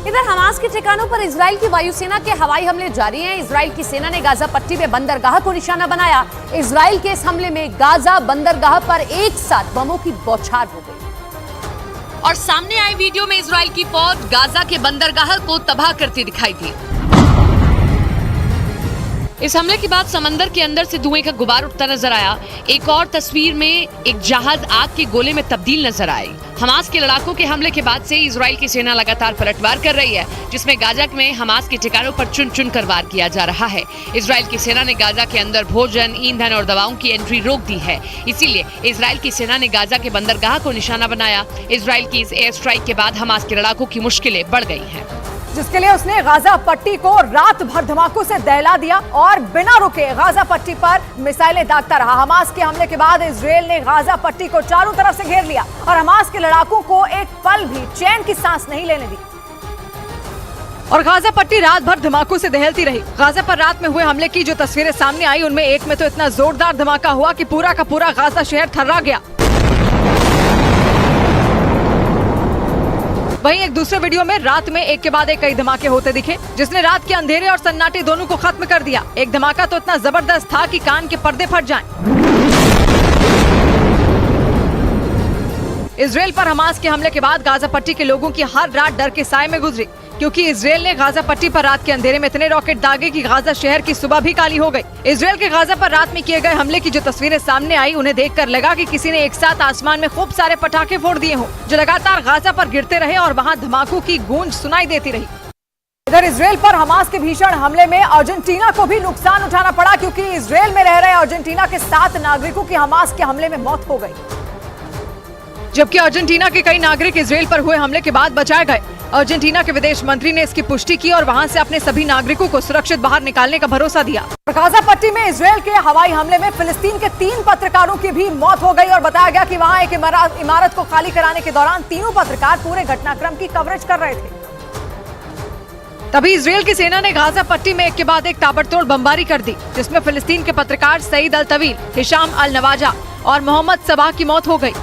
इधर हमास के ठिकानों पर इजराइल की वायुसेना के हवाई हमले जारी हैं। इजराइल की सेना ने गाजा पट्टी में बंदरगाह को निशाना बनाया। इजराइल के इस हमले में गाजा बंदरगाह पर एक साथ बमों की बौछार हो गई और सामने आए वीडियो में इजराइल की फौज गाजा के बंदरगाह को तबाह करती दिखाई दी। इस हमले के बाद समंदर के अंदर से धुएं का गुबार उठता नजर आया। एक और तस्वीर में एक जहाज आग के गोले में तब्दील नजर आई। हमास के लड़ाकों के हमले के बाद से इजराइल की सेना लगातार पलटवार कर रही है, जिसमें गाजा में हमास के ठिकानों पर चुन चुन कर वार किया जा रहा है। इजराइल की सेना ने गाजा के अंदर भोजन, ईंधन और दवाओं की एंट्री रोक दी है। इसीलिए इजराइल की सेना ने गाजा के बंदरगाह को निशाना बनाया। इजराइल की इस एयर स्ट्राइक के बाद हमास के लड़ाकों की मुश्किलें बढ़ गई हैं, जिसके लिए उसने गाजा पट्टी को रात भर धमाकों से दहला दिया और बिना रुके गाजा पट्टी पर मिसाइलें दागता रहा। हमास के हमले के बाद इजराइल ने गाजा पट्टी को चारों तरफ से घेर लिया और हमास के लड़ाकों को एक पल भी चैन की सांस नहीं लेने दी और गाजा पट्टी रात भर धमाकों से दहलती रही। गाजा पर रात में हुए हमले की जो तस्वीरें सामने आई, उनमें एक में तो इतना जोरदार धमाका हुआ कि पूरा का पूरा गाजा शहर थर्रा गया। वहीं एक दूसरे वीडियो में रात में एक के बाद एक कई धमाके होते दिखे, जिसने रात के अंधेरे और सन्नाटे दोनों को खत्म कर दिया। एक धमाका तो इतना जबरदस्त था कि कान के पर्दे फट जाएं। इजराइल पर हमास के हमले के बाद गाजा पट्टी के लोगों की हर रात डर के साए में गुजरी, क्योंकि इजराइल ने गाजा पट्टी पर रात के अंधेरे में इतने रॉकेट दागे कि गाजा शहर की सुबह भी काली हो गई। इजराइल के गाजा पर रात में किए गए हमले की जो तस्वीरें सामने आई, उन्हें देखकर लगा कि किसी ने एक साथ आसमान में खूब सारे पटाखे फोड़ दिए हों, जो लगातार गाजा पर गिरते रहे और वहाँ धमाकों की गूंज सुनाई देती रही। इधर इजराइल पर हमास के भीषण हमले में अर्जेंटीना को भी नुकसान उठाना पड़ा, क्योंकि इजराइल में रह रहे अर्जेंटीना के 7 नागरिकों की हमास के हमले में मौत हो गई, जबकि अर्जेंटीना के कई नागरिक इजराइल पर हुए हमले के बाद बचाए गए। अर्जेंटीना के विदेश मंत्री ने इसकी पुष्टि की और वहां से अपने सभी नागरिकों को सुरक्षित बाहर निकालने का भरोसा दिया। गाजा पट्टी में इजराइल के हवाई हमले में फिलिस्तीन के 3 पत्रकारों की भी मौत हो गई और बताया गया कि वहां एक इमारत को खाली कराने के दौरान तीनों पत्रकार पूरे घटनाक्रम की कवरेज कर रहे थे। तभी इजराइल की सेना ने गाजा पट्टी में एक के बाद एक ताबड़तोड़ बमबारी कर दी, जिसमें फिलिस्तीन के पत्रकार सईद अल तवील, हिशाम अल नवाजा और मोहम्मद सबाह की मौत हो गई।